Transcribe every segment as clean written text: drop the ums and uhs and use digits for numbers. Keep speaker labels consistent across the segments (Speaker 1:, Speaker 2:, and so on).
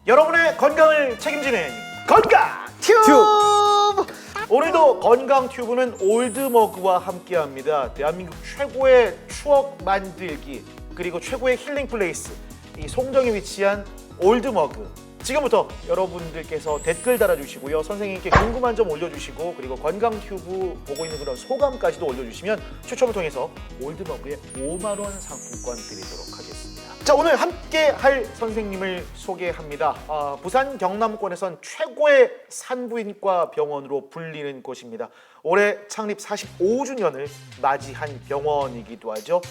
Speaker 1: 여러분의 건강을 책임지는 건강 튜브. 오늘도 건강 튜브는 올드머그와 함께합니다. 대한민국 최고의 추억 만들기 그리고 최고의 힐링 플레이스 이 송정에 위치한 올드머그. 지금부터 여러분들께서 댓글 달아주시고요, 선생님께 궁금한 점 올려주시고, 그리고 건강 튜브 보고 있는 그런 소감까지도 올려주시면 추첨을 통해서 올드머그에 5만 원 상품권 드리도록 하겠습니다. 자, 오늘 함께 할 선생님을 소개합니다. 부산 경남권에선 최고의 산부인과 병원으로 불리는 곳입니다. 올해 창립 45주년을 맞이한 병원이기도 하죠.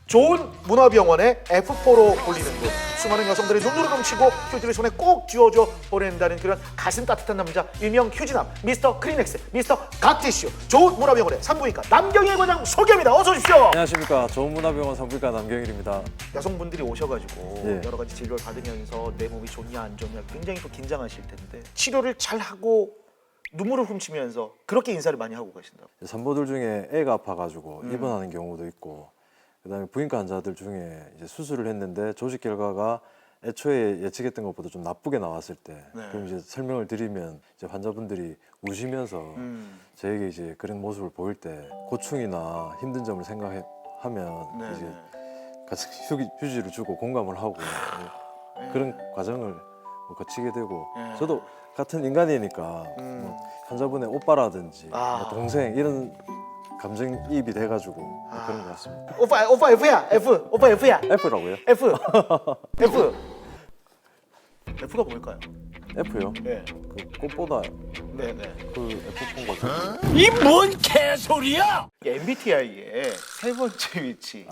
Speaker 1: 좋은 문화병원의 F4로 불리는 곳. 수많은 여성들의 눈으로 넘치고 휴지를 손에 꼭 쥐어줘 보낸다는 그런 가슴 따뜻한 남자, 일명 휴지남, 미스터 크리넥스, 미스터 각티슈. 좋은 문화병원의 산부인과 남경일 과장 소개합니다. 어서 오십시오.
Speaker 2: 안녕하십니까. 좋은문화병원 산부인과 남경일입니다.
Speaker 1: 여성분들이 오셔가지고
Speaker 2: 예.
Speaker 1: 여러 가지 진료를 받으면서 내 몸이 좋냐 안 좋냐 굉장히 또 긴장하실 텐데, 치료를 잘 하고 눈물을 훔치면서 그렇게 인사를 많이 하고 가신다고.
Speaker 2: 산모들 중에 애가 아파가지고 입원하는 경우도 있고, 그다음에 부인과 환자들 중에 이제 수술을 했는데 조직 결과가 애초에 예측했던 것보다 좀 나쁘게 나왔을 때,
Speaker 1: 네.
Speaker 2: 그럼 이제 설명을 드리면 이제 환자분들이 우시면서 저에게 이제 그런 모습을 보일 때 고충이나 힘든 점을 생각하면
Speaker 1: 네.
Speaker 2: 이제 같이 휴지를 주고 공감을 하고 그런 과정을 거치게 되고,
Speaker 1: 네.
Speaker 2: 저도 같은 인간이니까 뭐 환자분의 오빠라든지 뭐 동생 이런 감정이입이 돼가지고 그런 것 같습니다.
Speaker 1: 오빠 F야. F. 오빠 F야.
Speaker 2: F라고요?
Speaker 1: F. F. F가 뭘까요?
Speaker 2: F요?
Speaker 1: 네.
Speaker 2: 그 꽃보다
Speaker 1: 네네.
Speaker 2: 그 F폰 거죠.
Speaker 3: 이 뭔 개소리야!
Speaker 1: MBTI의 세 번째 위치.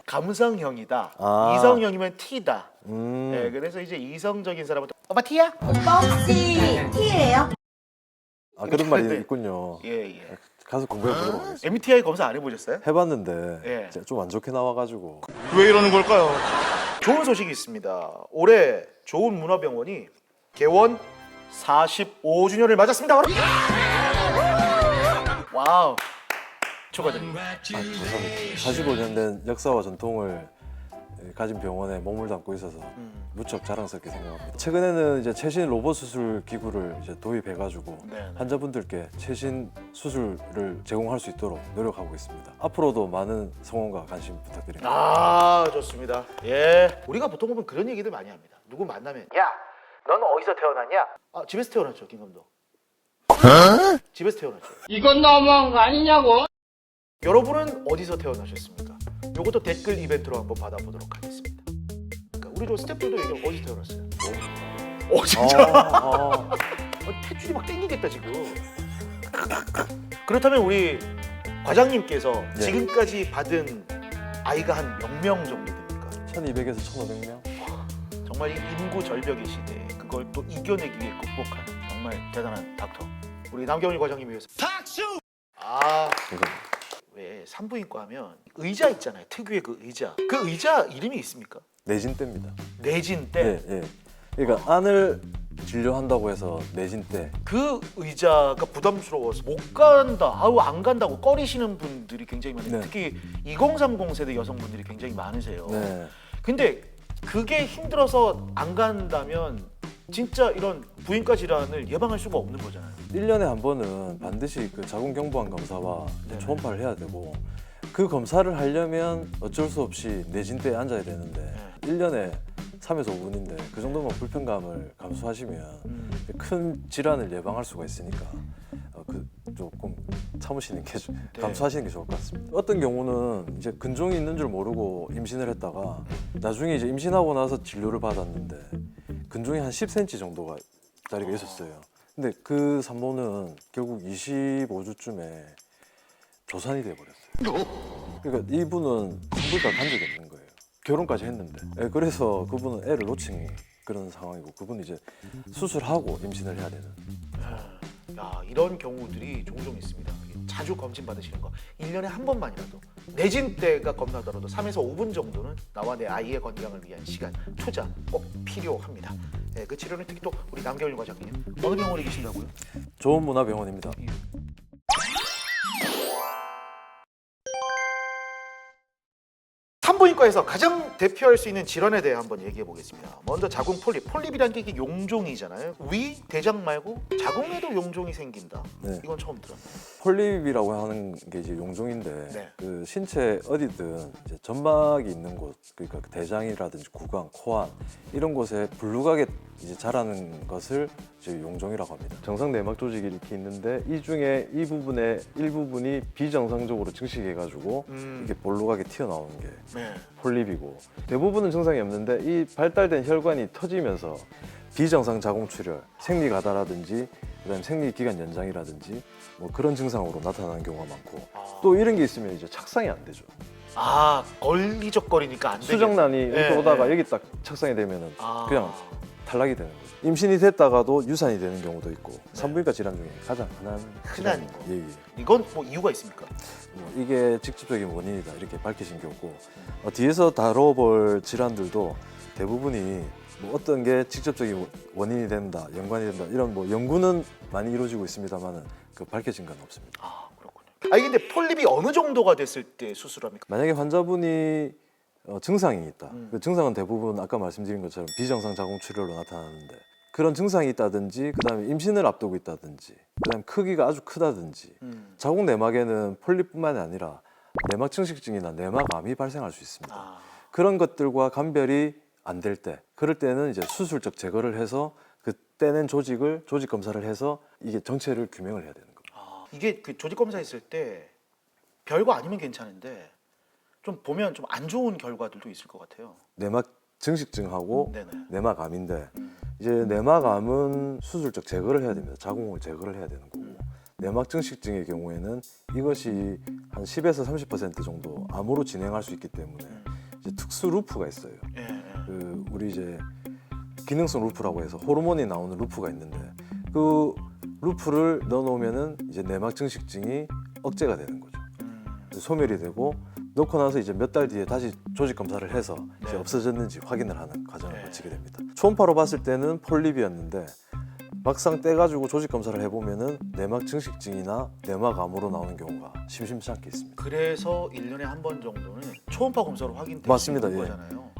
Speaker 1: 감성형이다.
Speaker 2: 아.
Speaker 1: 이성형이면 T다. 네, 그래서 이제 이성적인 사람은 오빠 T야?
Speaker 4: 오빠 혹시 T예요?
Speaker 2: 그런 말이
Speaker 1: 네.
Speaker 2: 있군요.
Speaker 1: 예.
Speaker 2: 가서 공부해 보도록 하겠습니다.
Speaker 1: MBTI 검사 안 해보셨어요?
Speaker 2: 해봤는데
Speaker 1: 예.
Speaker 2: 좀 안 좋게 나와가지고.
Speaker 3: 왜 이러는 걸까요?
Speaker 1: 좋은 소식이 있습니다. 올해 좋은 문화병원이 개원 45주년을 맞았습니다. 와우. 축하드립니다.
Speaker 2: 감사합니다. 45년 된 역사와 전통을 가진 병원에 몸을 담고 있어서 무척 자랑스럽게 생각합니다. 최근에는 이제 최신 로봇 수술 기구를 이제 도입해가지고
Speaker 1: 네.
Speaker 2: 환자분들께 최신 수술을 제공할 수 있도록 노력하고 있습니다. 앞으로도 많은 성원과 관심 부탁드립니다.
Speaker 1: 좋습니다. 예. 우리가 보통 보면 그런 얘기들 많이 합니다. 누구 만나면 야, 너는 어디서 태어났냐? 집에서 태어났죠, 김 감독. 집에서 태어났죠.
Speaker 5: 이건 너무한 거 아니냐고?
Speaker 1: 여러분은 어디서 태어나셨습니까? 요것도 댓글 이벤트로 한번 받아보도록 하겠습니다. 그러니까 우리 저 스태프들도 얘기 어디서 태어났어요? 진짜? 탯줄이 막 땡기겠다 지금. 그렇다면 우리 과장님께서
Speaker 2: 네.
Speaker 1: 지금까지 받은 아이가 한 몇 명 정도 됩니까?
Speaker 2: 1200에서 1500명?
Speaker 1: 정말 이 인구 절벽의 시대에 그걸 또 이겨내기 위해 극복하는 정말 대단한 닥터, 우리 남경일 과장님이 위해서
Speaker 3: 박수!
Speaker 2: 감사합니다.
Speaker 1: 왜 산부인과 하면 의자 있잖아요. 특유의 그 의자. 그 의자 이름이 있습니까?
Speaker 2: 내진대입니다.
Speaker 1: 내진대.
Speaker 2: 예. 그러니까 안을 진료한다고 해서 내진대.
Speaker 1: 그 의자가 부담스러워서 못 간다, 안 간다고 꺼리시는 분들이 굉장히 많아요.
Speaker 2: 네.
Speaker 1: 특히 2030 세대 여성분들이 굉장히 많으세요.
Speaker 2: 네.
Speaker 1: 근데 그게 힘들어서 안 간다면 진짜 이런 부인과 질환을 예방할 수가 없는 거잖아요.
Speaker 2: 1년에 한 번은 반드시 그 자궁경부암 검사와
Speaker 1: 네.
Speaker 2: 초음파를 해야 되고, 그 검사를 하려면 어쩔 수 없이 내진대에 앉아야 되는데 1년에 3에서 5분인데 그 정도면 불편감을 감수하시면 큰 질환을 예방할 수가 있으니까 조금 참으시는 게 감수하시는 게 좋을 것 같습니다. 어떤 경우는 이제 근종이 있는 줄 모르고 임신을 했다가 나중에 이제 임신하고 나서 진료를 받았는데 근종이 한 10cm 정도가 자리가 있었어요. 근데 그 산모는 결국 25주쯤에 조산이 돼버렸어요. 그러니까 이분은 산부인과 간 적이 없는 거예요. 결혼까지 했는데. 그래서 그분은 애를 놓친 그런 상황이고, 그분은 이제 수술하고 임신을 해야 되는.
Speaker 1: 야, 이런 경우들이 종종 있습니다. 자주 검진 받으시는 거 1년에 한 번만이라도, 내진대가 겁나더라도 3에서 5분 정도는 나와 내 아이의 건강을 위한 시간, 투자 꼭 필요합니다. 그 치료는 특히 또 우리 남경일 과장님 어느 병원에 계신다고요?
Speaker 2: 좋은문화병원입니다.
Speaker 1: 산부인과에서 가장 대표할 수 있는 질환에 대해 한번 얘기해 보겠습니다. 먼저 자궁 폴립. 폴립이란 게 이게 용종이잖아요. 위, 대장 말고 자궁에도 용종이 생긴다.
Speaker 2: 네.
Speaker 1: 이건 처음 들었네요.
Speaker 2: 폴립이라고 하는 게 이제 용종인데
Speaker 1: 네.
Speaker 2: 그 신체 어디든 이제 점막이 있는 곳, 그러니까 그 대장이라든지 구강, 코안 이런 곳에 불루하게 이제 자라는 것을 이제 용종이라고 합니다. 정상 내막 조직이 이렇게 있는데 이 중에 이 부분의 일부분이 비정상적으로 증식해가지고 이렇게 볼록하게 튀어나오는 게
Speaker 1: 네.
Speaker 2: 폴립이고, 대부분은 증상이 없는데 이 발달된 혈관이 터지면서 비정상 자궁 출혈, 생리 가다라든지 그다음에 생리 기간 연장이라든지 뭐 그런 증상으로 나타나는 경우가 많고, 또 이런 게 있으면 이제 착상이 안 되죠.
Speaker 1: 아, 걸리적거리니까 안 되겠네.
Speaker 2: 수정란이 이렇게
Speaker 1: 네,
Speaker 2: 오다가
Speaker 1: 네.
Speaker 2: 여기 딱 착상이 되면은
Speaker 1: 아.
Speaker 2: 그냥 탈락이 되는 거죠. 임신이 됐다가도 유산이 되는 경우도 있고, 산부인과 질환 중에 가장 흔한
Speaker 1: 흔한
Speaker 2: 질환이고.
Speaker 1: 거.
Speaker 2: 예, 예.
Speaker 1: 이건 뭐 이유가 있습니까?
Speaker 2: 뭐 이게 직접적인 원인이다 이렇게 밝혀진 경우고, 뒤에서 다뤄볼 질환들도 대부분이 뭐 어떤 게 직접적인 원인이 된다, 연관이 된다 이런 뭐 연구는 많이 이루어지고 있습니다만은 그 밝혀진 건 없습니다.
Speaker 1: 아, 그렇군요. 아니 근데 폴립이 어느 정도가 됐을 때 수술합니까?
Speaker 2: 만약에 환자분이 증상이 있다. 그 증상은 대부분 아까 말씀드린 것처럼 비정상 자궁 출혈로 나타나는데, 그런 증상이 있다든지, 그다음에 임신을 앞두고 있다든지, 그다음에 크기가 아주 크다든지, 자궁 내막에는 폴립뿐만이 아니라 내막 증식증이나 내막암이 발생할 수 있습니다.
Speaker 1: 아,
Speaker 2: 그런 것들과 감별이 안 될 때, 그럴 때는 이제 수술적 제거를 해서 그 떼낸 조직 검사를 해서 이게 정체를 규명을 해야 되는 겁니다.
Speaker 1: 아, 이게 그 조직 검사 했을 때 별거 아니면 괜찮은데 좀 보면 좀 안 좋은 결과들도 있을 것 같아요.
Speaker 2: 내막 증식증하고
Speaker 1: 네네.
Speaker 2: 내막암인데, 이제 내막암은 수술적 제거를 해야 됩니다. 자궁을 제거를 해야 되는 거고, 내막 증식증의 경우에는 이것이 한 10에서 30% 정도 암으로 진행할 수 있기 때문에 이제 특수 루프가 있어요.
Speaker 1: 예, 예.
Speaker 2: 그 우리 이제 기능성 루프라고 해서 호르몬이 나오는 루프가 있는데, 그 루프를 넣어놓으면은 이제 내막 증식증이 억제가 되는 거죠. 소멸이 되고, 넣고 나서 이제 몇 달 뒤에 다시 조직 검사를 해서 이제
Speaker 1: 네.
Speaker 2: 없어졌는지 확인을 하는 과정을
Speaker 1: 네.
Speaker 2: 거치게 됩니다. 초음파로 봤을 때는 폴립이었는데 막상 떼가지고 조직 검사를 해보면은 내막 증식증이나 내막암으로 나오는 경우가 심심찮게 있습니다.
Speaker 1: 그래서 1년에 한 번 정도는 초음파 검사로 확인되는
Speaker 2: 맞습니다, 예.
Speaker 1: 거잖아요.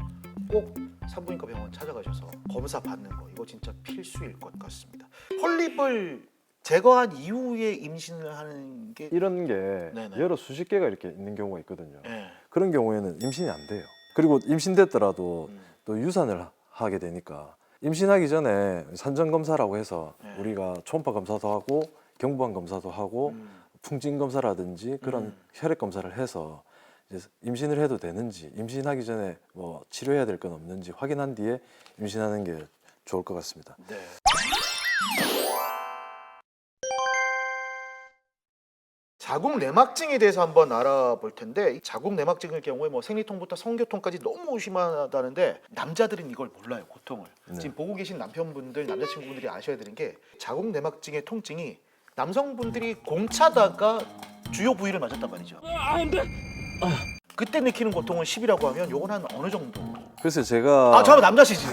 Speaker 1: 꼭 산부인과 병원 찾아가셔서 검사 받는 거 이거 진짜 필수일 것 같습니다. 폴립을 제거한 이후에 임신을 하는 게
Speaker 2: 이런 게
Speaker 1: 네네.
Speaker 2: 여러 수십 개가 이렇게 있는 경우가 있거든요.
Speaker 1: 예.
Speaker 2: 그런 경우에는 임신이 안 돼요. 그리고 임신됐더라도
Speaker 1: 음.
Speaker 2: 또 유산을 하게 되니까, 임신하기 전에 산전 검사라고 해서
Speaker 1: 네.
Speaker 2: 우리가 초음파 검사도 하고 경부암 검사도 하고 풍진 검사라든지 그런 혈액 검사를 해서 이제 임신을 해도 되는지, 임신하기 전에 뭐 치료해야 될 건 없는지 확인한 뒤에 임신하는 게 좋을 것 같습니다.
Speaker 1: 네. 자궁 내막증에 대해서 한번 알아볼 텐데, 이 자궁 내막증의 경우에 뭐 생리통부터 성교통까지 너무 심하다는데 남자들은 이걸 몰라요, 고통을.
Speaker 2: 네.
Speaker 1: 지금 보고 계신 남편분들, 남자친구분들이 아셔야 되는 게, 자궁 내막증의 통증이 남성분들이 공차다가 주요 부위를 맞았단 말이죠. 그때 느끼는 고통은 10이라고 하면 요건 한 어느 정도?
Speaker 2: 그래서 제가
Speaker 1: 저 남자시지.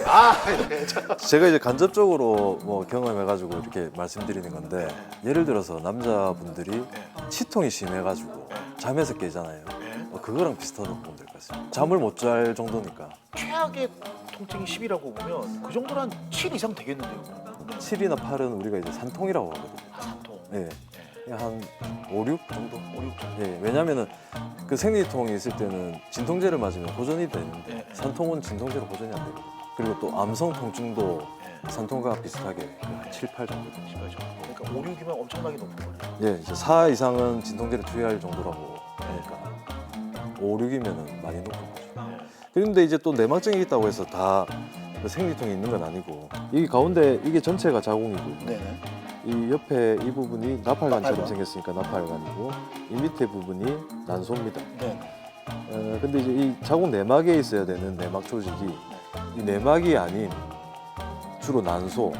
Speaker 1: 네,
Speaker 2: 제가 이제 간접적으로 뭐 경험해가지고 이렇게 말씀드리는 건데, 예를 들어서 남자분들이 치통이 심해가지고 잠에서 깨잖아요. 그거랑 비슷하다고 보면 될 것 같습니다. 잠을 못 잘 정도니까.
Speaker 1: 최악의 통증이 10이라고 보면 그 정도는 한 7 이상 되겠는데요. 네.
Speaker 2: 7이나 8은 우리가 이제 산통이라고 하거든요.
Speaker 1: 산통.
Speaker 2: 예, 한 5, 6 정도?
Speaker 1: 5, 6 정도.
Speaker 2: 예, 왜냐면은 그 생리통이 있을 때는 진통제를 맞으면 호전이 되는데,
Speaker 1: 네.
Speaker 2: 산통은 진통제로 호전이 안 되거든요. 그리고 또 암성 통증도
Speaker 1: 네.
Speaker 2: 산통과 비슷하게 한 7, 8 정도 됩니다.
Speaker 1: 그러니까 5, 6이면 엄청나게 높은 거네요.
Speaker 2: 예, 이제 4 이상은 진통제를 투여할 정도라고 하니까 5, 6이면은 많이 높은 거죠. 그런데 이제 또 내막증이 있다고 해서 다 생리통이 있는 건 아니고, 이 가운데 이게 전체가 자궁이고,
Speaker 1: 네네.
Speaker 2: 이 옆에 이 부분이 나팔관처럼
Speaker 1: 나팔관.
Speaker 2: 생겼으니까 나팔관이고, 이 밑에 부분이 난소입니다.
Speaker 1: 네.
Speaker 2: 근데 이제 이 자궁 내막에 있어야 되는 내막 조직이 이 내막이 아닌 주로 난소,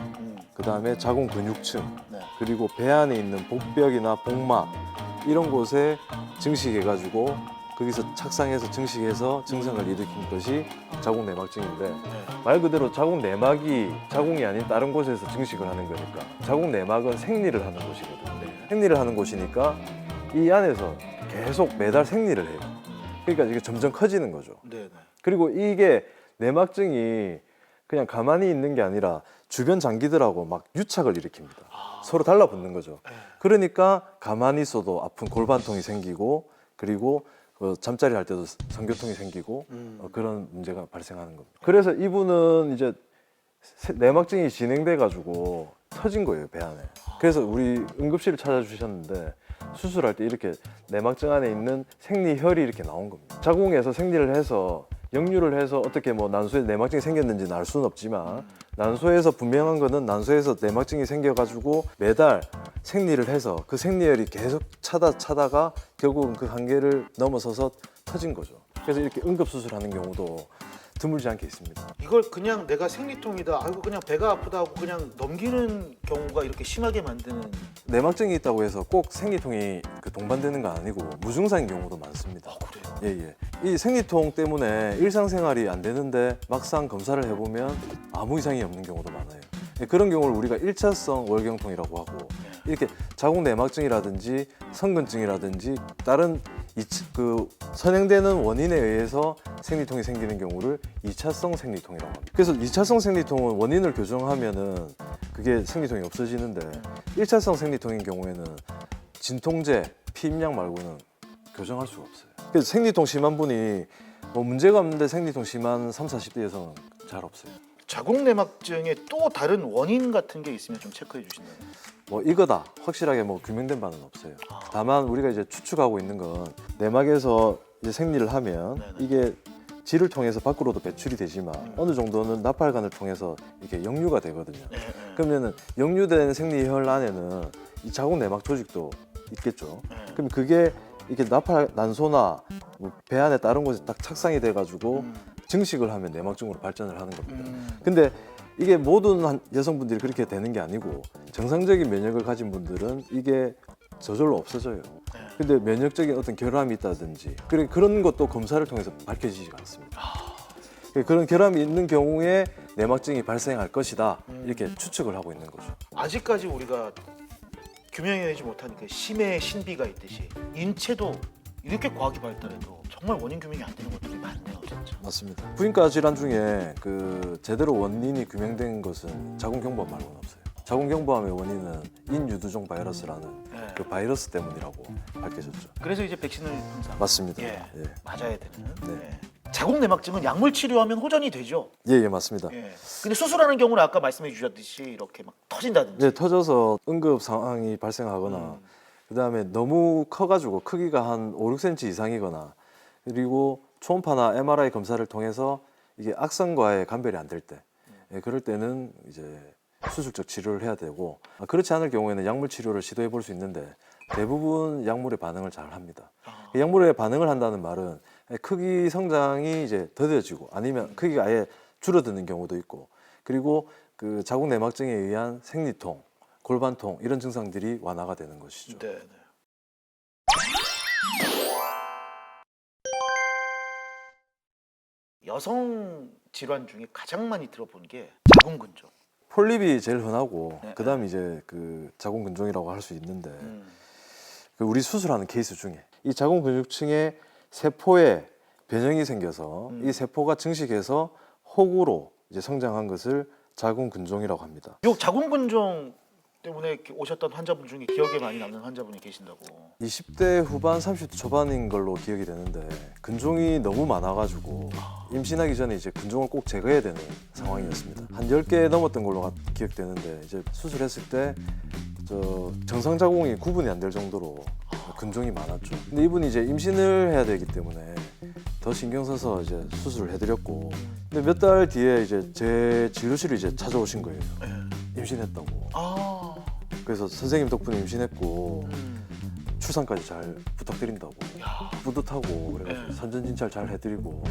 Speaker 2: 그 다음에 자궁 근육층,
Speaker 1: 네.
Speaker 2: 그리고 배 안에 있는 복벽이나 복막 이런 곳에 증식해가지고 거기서 착상해서 증식해서 증상을 일으킨 것이 자궁 내막증인데, 말 그대로 자궁 내막이 자궁이 아닌 다른 곳에서 증식을 하는 거니까, 자궁 내막은 생리를 하는 곳이거든요. 생리를 하는 곳이니까 이 안에서 계속 매달 생리를 해요. 그러니까 이게 점점 커지는 거죠.
Speaker 1: 네네.
Speaker 2: 그리고 이게 내막증이 그냥 가만히 있는 게 아니라 주변 장기들하고 막 유착을 일으킵니다. 서로 달라붙는 거죠. 그러니까 가만히 있어도 아픈 골반통이 생기고 그리고 잠자리 할 때도 성교통이 생기고 그런 문제가 발생하는 겁니다. 그래서 이분은 이제 내막증이 진행돼 가지고 터진 거예요, 배 안에. 그래서 우리 응급실을 찾아주셨는데 수술할 때 이렇게 내막증 안에 있는 생리혈이 이렇게 나온 겁니다. 자궁에서 생리를 해서 역류를 해서 어떻게 뭐 난소에 내막증이 생겼는지는 알 수는 없지만 난소에서 분명한 거는 난소에서 내막증이 생겨가지고 매달 생리를 해서 그 생리혈이 계속 차다가 결국은 그 한계를 넘어서서 터진 거죠. 그래서 이렇게 응급수술하는 경우도 드물지 않게 있습니다.
Speaker 1: 이걸 그냥 내가 생리통이다, 아이고 그냥 배가 아프다 하고 그냥 넘기는 경우가 이렇게 심하게 만드는.
Speaker 2: 내막증이 있다고 해서 꼭 생리통이 동반되는 거 아니고 무증상인 경우도 많습니다.
Speaker 1: 그래요?
Speaker 2: 예. 이 생리통 때문에 일상생활이 안 되는데 막상 검사를 해보면 아무 이상이 없는 경우도 많아요. 그런 경우를 우리가 1차성 월경통이라고 하고 이렇게 자궁 내막증이라든지 성근증이라든지 다른 선행되는 원인에 의해서 생리통이 생기는 경우를 2차성 생리통이라고 합니다. 그래서 2차성 생리통은 원인을 교정하면은 그게 생리통이 없어지는데 1차성 생리통인 경우에는 진통제, 피임약 말고는 교정할 수가 없어요. 그래서 생리통 심한 분이 뭐 문제가 없는데 생리통 심한 30, 40대 여성은 잘 없어요.
Speaker 1: 자궁 내막증의 또 다른 원인 같은 게 있으면 좀 체크해 주신다면.
Speaker 2: 뭐 이거다 확실하게 뭐 규명된 바는 없어요. 다만 우리가 이제 추측하고 있는 건 내막에서 이제 생리를 하면
Speaker 1: 네네.
Speaker 2: 이게 질을 통해서 밖으로도 배출이 되지만 어느 정도는 나팔관을 통해서 이렇게 역류가 되거든요. 그러면은 역류된 생리혈 안에는 이 자궁 내막 조직도 있겠죠. 그럼 그게 이렇게 난소나 뭐 배 안에 다른 곳에 딱 착상이 돼가지고 증식을 하면 내막증으로 발전을 하는 겁니다. 근데 이게 모든 여성분들이 그렇게 되는 게 아니고 정상적인 면역을 가진 분들은 이게 저절로 없어져요. 근데 면역적인 어떤 결함이 있다든지 그런 것도 검사를 통해서 밝혀지지가 않습니다. 그런 결함이 있는 경우에 내막증이 발생할 것이다 이렇게 추측을 하고 있는 거죠.
Speaker 1: 아직까지 우리가 규명해내지 못한 그 심해의 신비가 있듯이 인체도 이렇게 과학이 발달해도 정말 원인 규명이 안 되는 것들이 많네요, 진짜.
Speaker 2: 맞습니다. 부인과 질환 중에 제대로 원인이 규명된 것은 자궁경부암 말고는 없어요. 자궁경부암의 원인은 인유두종 바이러스라는 그 바이러스 때문이라고 밝혀졌죠.
Speaker 1: 그래서 이제 백신을 항상
Speaker 2: 맞습니다.
Speaker 1: 예,
Speaker 2: 예.
Speaker 1: 맞아야 되는.
Speaker 2: 네.
Speaker 1: 자궁 내막증은 약물 치료하면 호전이 되죠.
Speaker 2: 예, 맞습니다.
Speaker 1: 예. 근데 수술하는 경우는 아까 말씀해 주셨듯이 이렇게 막 터진다든지.
Speaker 2: 네, 터져서 응급 상황이 발생하거나 그다음에 너무 커가지고 크기가 한 5, 6cm 이상이거나 그리고 초음파나 MRI 검사를 통해서 이게 악성과의 감별이 안 될 때, 그럴 때는 이제 수술적 치료를 해야 되고 그렇지 않을 경우에는 약물 치료를 시도해 볼 수 있는데 대부분 약물에 반응을 잘 합니다. 약물에 반응을 한다는 말은 크기 성장이 이제 더뎌지고 아니면 크기가 아예 줄어드는 경우도 있고 그리고 그 자궁 내막증에 의한 생리통, 골반통 이런 증상들이 완화가 되는 것이죠.
Speaker 1: 네. 여성 질환 중에 가장 많이 들어본 게 자궁근종.
Speaker 2: 폴립이 제일 흔하고
Speaker 1: 네.
Speaker 2: 그다음 이제 그 자궁근종이라고 할 수 있는데 그 우리 수술하는 케이스 중에 이 자궁 근육층에 세포에 변형이 생겨서 이 세포가 증식해서 혹으로 이제 성장한 것을 자궁근종이라고 합니다.
Speaker 1: 요 자궁근종 때문에 이렇게 오셨던 환자분 중에 기억에 많이 남는 환자분이 계신다고.
Speaker 2: 20대 후반, 30대 초반인 걸로 기억이 되는데 근종이 너무 많아가지고 임신하기 전에 이제 근종을 꼭 제거해야 되는 상황이었습니다. 한 10개 넘었던 걸로 기억되는데 이제 수술했을 때 정상 자궁이 구분이 안 될 정도로 근종이 많았죠. 근데 이분이 이제 임신을 해야 되기 때문에 더 신경 써서 이제 수술을 해드렸고 근데 몇 달 뒤에 이제 제 진료실을 이제 찾아오신 거예요. 임신했다고. 그래서 선생님 덕분에 임신했고 출산까지 잘 부탁드린다고 뿌듯하고 그래가지고 선전진찰 잘 해드리고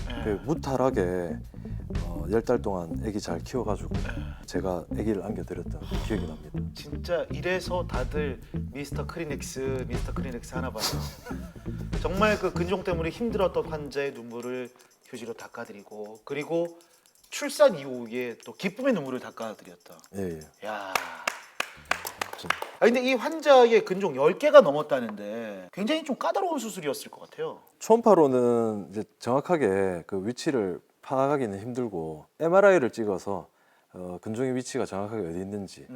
Speaker 2: 무탈하게 10달 동안 아기 잘 키워가지고 제가 아기를 안겨드렸던 기억이 납니다.
Speaker 1: 진짜 이래서 다들 미스터 크리넥스 하나 봐요. 정말 그 근종 때문에 힘들었던 환자의 눈물을 휴지로 닦아드리고 그리고 출산 이후에 또 기쁨의 눈물을 닦아드렸다.
Speaker 2: 예.
Speaker 1: 야. 근데 이 환자의 근종 10개가 넘었다는데 굉장히 좀 까다로운 수술이었을 것 같아요.
Speaker 2: 초음파로는 이제 정확하게 그 위치를 파악하기는 힘들고 MRI를 찍어서 근종의 위치가 정확하게 어디 있는지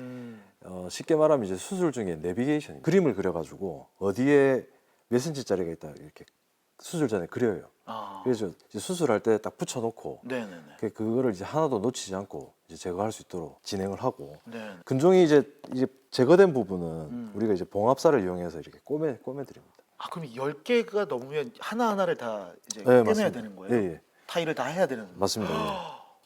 Speaker 2: 쉽게 말하면 이제 수술 중에 내비게이션 그림을 그려가지고 어디에 몇 cm짜리가 있다 이렇게 수술 전에 그려요. 그래서 이제 수술할 때 딱 붙여놓고
Speaker 1: 네네네.
Speaker 2: 그거를 이제 하나도 놓치지 않고 이제 제거할 수 있도록 진행을 하고
Speaker 1: 네.
Speaker 2: 근종이 이제 제거된 부분은 우리가 이제 봉합사를 이용해서 이렇게 꼬매드립니다.
Speaker 1: 아 그럼 10개가 넘으면 하나하나를 다 이제
Speaker 2: 네,
Speaker 1: 빼내야
Speaker 2: 맞습니다.
Speaker 1: 되는 거예요?
Speaker 2: 예, 예.
Speaker 1: 타일을 다 해야 되는
Speaker 2: 맞습니다.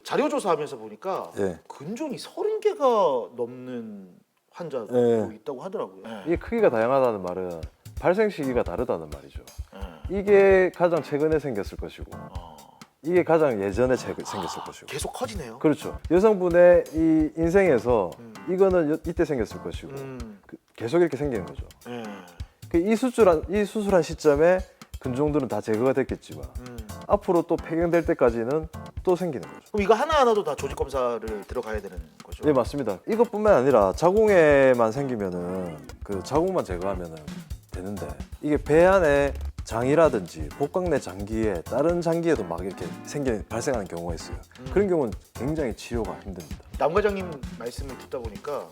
Speaker 1: 자료 조사하면서 보니까
Speaker 2: 예.
Speaker 1: 근종이 30개가 넘는 환자도
Speaker 2: 예.
Speaker 1: 있다고 하더라고요. 예.
Speaker 2: 이게 크기가 다양하다는 말은 발생 시기가 다르다는 말이죠.
Speaker 1: 예.
Speaker 2: 이게 가장 최근에 생겼을 것이고
Speaker 1: 어.
Speaker 2: 이게 가장 예전에 생겼을 것이고
Speaker 1: 계속 커지네요.
Speaker 2: 그렇죠. 여성분의 이 인생에서 이거는 이때 생겼을 것이고 계속 이렇게 생기는 거죠.
Speaker 1: 예.
Speaker 2: 이 수술한 시점에 근종들은 다 제거가 됐겠지만 앞으로 또 폐경될 때까지는 또 생기는 거죠.
Speaker 1: 그럼 이거 하나하나도 다 조직 검사를 들어가야 되는 거죠?
Speaker 2: 네, 맞습니다. 이것뿐만 아니라 자궁에만 생기면은 그 자궁만 제거하면은 되는데 이게 배 안에 장이라든지 복강 내 장기에 다른 장기에도 막 이렇게 발생하는 경우가 있어요. 그런 경우는 굉장히 치료가 힘듭니다.
Speaker 1: 남 과장님 말씀을 듣다 보니까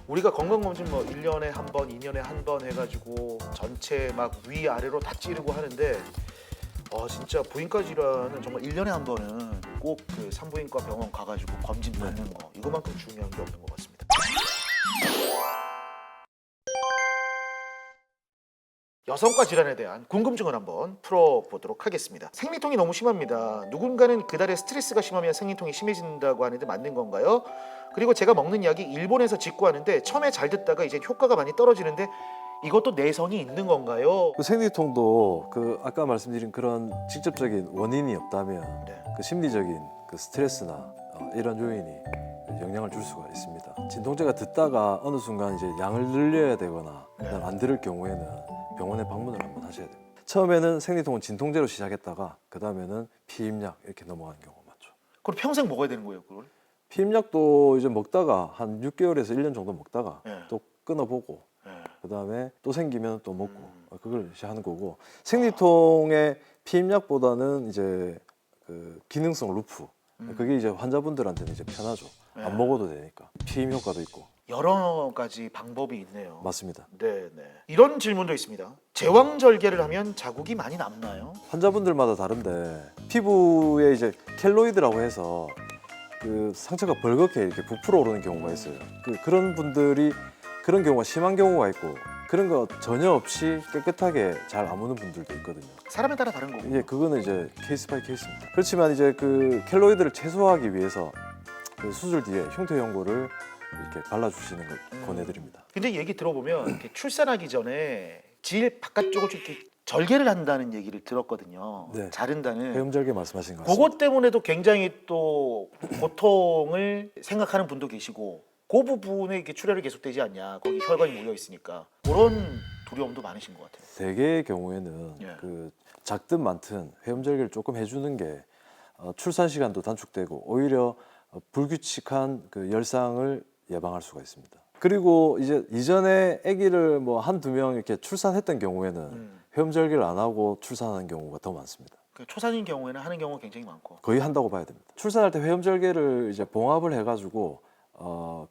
Speaker 1: 우리가 건강검진 뭐 1년에 한 번, 2년에 한 번 해가지고 전체 막 위아래로 다 찌르고 하는데 진짜 부인과 질환은 정말 1년에 한 번은 꼭 그 산부인과 병원 가가지고 검진 받는 거 이거만큼 중요한 게 없는 것 같습니다. 여성과 질환에 대한 궁금증을 한번 풀어보도록 하겠습니다. 생리통이 너무 심합니다. 누군가는 그달에 스트레스가 심하면 생리통이 심해진다고 하는데 맞는 건가요? 그리고 제가 먹는 약이 일본에서 직구하는데 처음에 잘 듣다가 이제 효과가 많이 떨어지는데 이것도 내성이 있는 건가요?
Speaker 2: 그 생리통도 그 아까 말씀드린 그런 직접적인 원인이 없다면
Speaker 1: 네.
Speaker 2: 그 심리적인 그 스트레스나 이런 요인이 영향을 줄 수가 있습니다. 진통제가 듣다가 어느 순간 이제 양을 늘려야 되거나 안 들을 경우에는 병원에 방문을 한번 하셔야 됩니다. 처음에는 생리통은 진통제로 시작했다가 그 다음에는 피임약 이렇게 넘어가는 경우가 많죠.
Speaker 1: 그럼 평생 먹어야 되는 거예요, 그걸?
Speaker 2: 피임약도 이제 먹다가 한 6개월에서 1년 정도 먹다가
Speaker 1: 네.
Speaker 2: 또 끊어보고
Speaker 1: 네.
Speaker 2: 그 다음에 또 생기면 또 먹고 그걸 이제 하는 거고 생리통의 피임약보다는 이제 그 기능성 루프 그게 이제 환자분들한테는 이제 편하죠. 안 먹어도 되니까 피임 효과도 있고.
Speaker 1: 여러 가지 방법이 있네요.
Speaker 2: 맞습니다.
Speaker 1: 네. 이런 질문도 있습니다. 제왕절개를 하면 자국이 많이 남나요?
Speaker 2: 환자분들마다 다른데 피부에 이제 켈로이드라고 해서 그 상처가 벌겋게 이렇게 부풀어 오르는 경우가 있어요. 그런 분들이 그런 경우가 심한 경우가 있고 그런 거 전혀 없이 깨끗하게 잘 아무는 분들도 있거든요.
Speaker 1: 사람에 따라 다른 거고.
Speaker 2: 이게 그거는 이제 케이스 바이 케이스입니다. 그렇지만 이제 그 켈로이드를 최소화하기 위해서 그 수술 뒤에 흉터 연고를 이렇게 발라주시는 걸 권해드립니다.
Speaker 1: 근데 얘기 들어보면 이렇게 출산하기 전에 질 바깥쪽을 이렇게 절개를 한다는 얘기를 들었거든요.
Speaker 2: 네.
Speaker 1: 자른다는.
Speaker 2: 회음절개 말씀하신 것 같습니다.
Speaker 1: 그것 때문에도 굉장히 또 고통을 생각하는 분도 계시고 그 부분에 이렇게 출혈이 계속되지 않냐. 거기 혈관이 모여 있으니까 그런 두려움도 많으신 것 같아요.
Speaker 2: 대개의 경우에는
Speaker 1: 예.
Speaker 2: 그 작든 많든 회음절개를 조금 해주는 게 출산 시간도 단축되고 오히려 불규칙한 그 열상을 예방할 수가 있습니다. 그리고 이제 이전에 아기를 뭐 한두 명 이렇게 출산했던 경우에는 회음절개를 안 하고 출산하는 경우가 더 많습니다.
Speaker 1: 그 초산인 경우에는 하는 경우가 굉장히 많고.
Speaker 2: 거의 한다고 봐야 됩니다. 출산할 때 회음절개를 이제 봉합을 해가지고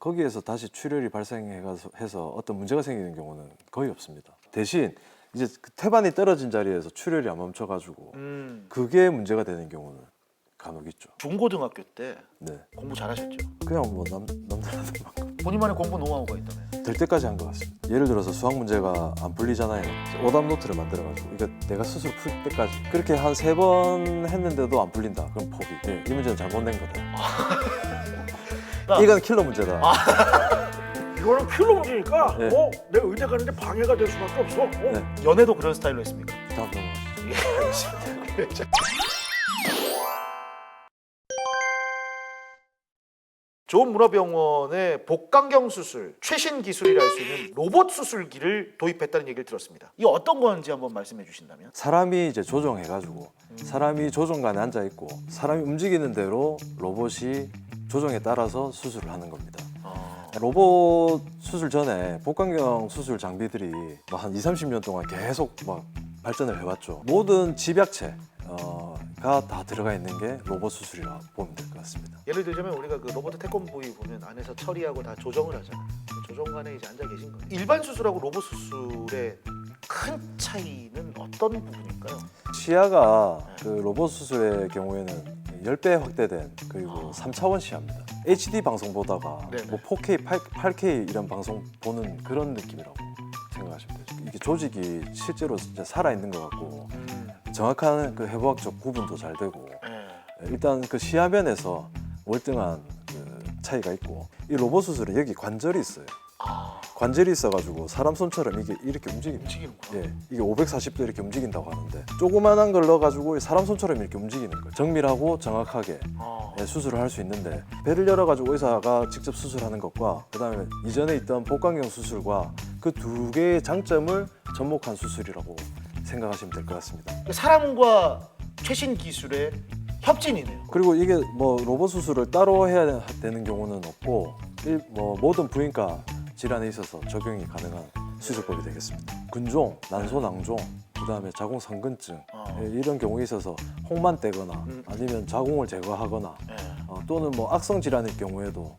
Speaker 2: 거기에서 다시 출혈이 발생해서 어떤 문제가 생기는 경우는 거의 없습니다. 대신 이제 그 태반이 떨어진 자리에서 출혈이 안 멈춰가지고 그게 문제가 되는 경우는 간혹 있죠.
Speaker 1: 중고등학교 때
Speaker 2: 네,
Speaker 1: 공부 잘하셨죠?
Speaker 2: 그냥 뭐 남들 하는 만큼
Speaker 1: 본인만의 공부 노하우가 있다면.
Speaker 2: 될 때까지 한 것 같습니다. 예를 들어서 수학 문제가 안 풀리잖아요. 오답 노트를 만들어가지고 이거 내가 스스로 풀 때까지 그렇게 한 3번 했는데도 안 풀린다. 그럼 포기. 네, 이 문제는 잘못낸 거다. 이건 킬러 문제다.
Speaker 3: 이거는 필요 문제니까
Speaker 2: 네.
Speaker 3: 내 의대 가는데 방해가 될 수밖에 없어.
Speaker 2: 네,
Speaker 1: 연애도 그런 스타일로 했습니까?
Speaker 2: 다음 넘어가시죠.
Speaker 1: 좋은 문화병원의 복강경 수술 최신 기술이라 할 수 있는 로봇 수술기를 도입했다는 얘기를 들었습니다. 이게 어떤 건지 한번 말씀해 주신다면?
Speaker 2: 사람이 이제 조정해가지고 사람이 조정관에 앉아 있고 사람이 움직이는 대로 로봇이 조정에 따라서 수술을 하는 겁니다. 로봇 수술 전에 복강경 수술 장비들이 한 20, 30년 동안 계속 막 발전을 해왔죠. 모든 집약체 가 다 들어가 있는 게 로봇 수술이라고 보면 될 것 같습니다.
Speaker 1: 예를 들자면 우리가 그 로봇 태권브이 보면 안에서 처리하고 다 조정을 하잖아. 그 조정관에 이제 앉아 계신 거예요. 일반 수술하고 로봇 수술의 큰 차이는 어떤 부분일까요?
Speaker 2: 시야가 그 로봇 수술의 경우에는 10배 확대된 그리고 3차원 시야입니다. HD 방송 보다가
Speaker 1: 네네.
Speaker 2: 뭐 4K, 8K 이런 방송 보는 그런 느낌이라고 생각하시면 되죠. 이게 조직이 실제로 진짜 살아있는 것 같고 정확한 그 해부학적 구분도 잘 되고 일단 그 시야면에서 월등한 그 차이가 있고 이 로봇 수술은 여기 관절이 있어요. 관절이 있어가지고 사람 손처럼 이게 이렇게 움직입니다.
Speaker 1: 움직이는구나.
Speaker 2: 예, 이게 540도 이렇게 움직인다고 하는데 조그만한 걸 넣어가지고 사람 손처럼 이렇게 움직이는 거예요. 정밀하고 정확하게 예, 수술을 할 수 있는데 배를 열어가지고 의사가 직접 수술하는 것과 그다음에 이전에 있던 복강경 수술과 그 두 개의 장점을 접목한 수술이라고 생각하시면 될 것 같습니다.
Speaker 1: 사람과 최신 기술의 협진이네요.
Speaker 2: 그리고 이게 뭐 로봇 수술을 따로 해야 되는 경우는 없고 뭐 모든 부인과 질환에 있어서 적용이 가능한 수술법이 되겠습니다. 근종, 난소낭종, 그다음에 자궁상근증 예, 이런 경우에 있어서 홍만 떼거나 아니면 자궁을 제거하거나 또는 뭐 악성 질환일 경우에도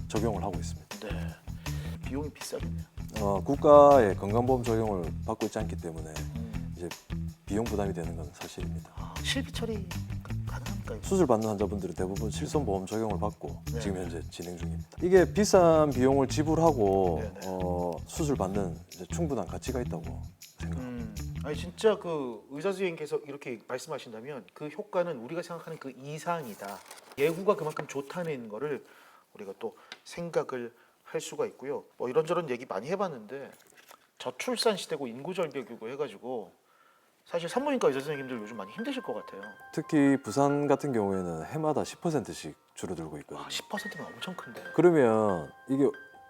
Speaker 2: 적용을 하고 있습니다.
Speaker 1: 네. 비용이 비싸겠네요.
Speaker 2: 국가의 건강보험 적용을 받고 있지 않기 때문에 이제 비용 부담이 되는 건 사실입니다.
Speaker 1: 실비 처리 가능할까요?
Speaker 2: 수술 받는 환자분들은 대부분 실손보험 적용을 받고
Speaker 1: 네.
Speaker 2: 지금 현재 진행 중입니다. 이게 비싼 비용을 지불하고
Speaker 1: 네.
Speaker 2: 수술 받는 이제 충분한 가치가 있다고 생각합니다.
Speaker 1: 아니 진짜 그 의사 선생님께서 이렇게 말씀하신다면 그 효과는 우리가 생각하는 그 이상이다. 예후가 그만큼 좋다는 거를 우리가 또 생각을 할 수가 있고요. 뭐 이런저런 얘기 많이 해봤는데 저출산 시대고 인구 절벽이고 해가지고 사실 산부인과 의사 선생님들 요즘 많이 힘드실 것 같아요.
Speaker 2: 특히 부산 같은 경우에는 해마다 10%씩 줄어들고 있거든요.
Speaker 1: 10%면 엄청 큰데.
Speaker 2: 그러면 이게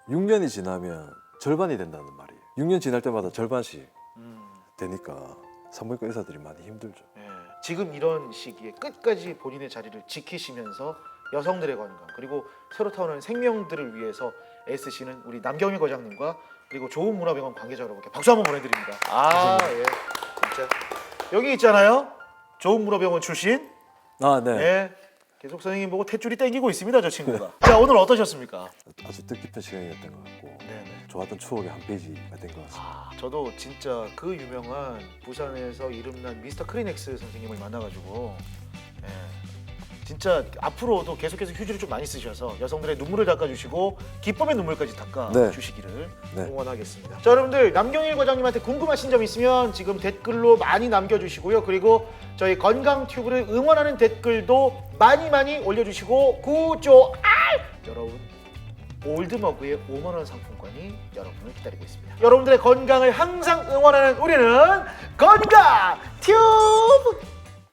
Speaker 2: 6년이 지나면 절반이 된다는 말이에요. 6년 지날 때마다 절반씩 되니까 산부인과 의사들이 많이 힘들죠.
Speaker 1: 예, 지금 이런 시기에 끝까지 본인의 자리를 지키시면서 여성들의 건강 그리고 새로 타오르는 생명들을 위해서 애쓰시는 우리 남경일 과장님과 그리고 좋은문화병원 관계자 여러분께 박수 한번 보내드립니다. 예, 진짜 여기 있잖아요. 좋은문화병원 출신.
Speaker 2: 네.
Speaker 1: 예, 계속 선생님 보고 탯줄이 땡기고 있습니다, 저 친구가. 자, 오늘 어떠셨습니까?
Speaker 2: 아주 뜻깊은 시간이었던 것 같고
Speaker 1: 네네.
Speaker 2: 좋았던 추억의 한 페이지가 된 것 같습니다.
Speaker 1: 저도 진짜 그 유명한 부산에서 이름난 미스터 크리넥스 선생님을 만나가지고 진짜 앞으로도 계속해서 휴지를 좀 많이 쓰셔서 여성들의 눈물을 닦아주시고 기쁨의 눈물까지 닦아주시기를
Speaker 2: 네.
Speaker 1: 응원하겠습니다. 자, 여러분들 남경일 과장님한테 궁금하신 점 있으면 지금 댓글로 많이 남겨주시고요. 그리고 저희 건강튜브를 응원하는 댓글도 많이 올려주시고 여러분 올드머그의 5만 원 상품권이 여러분을 기다리고 있습니다. 여러분들의 건강을 항상 응원하는 우리는 건강튜브!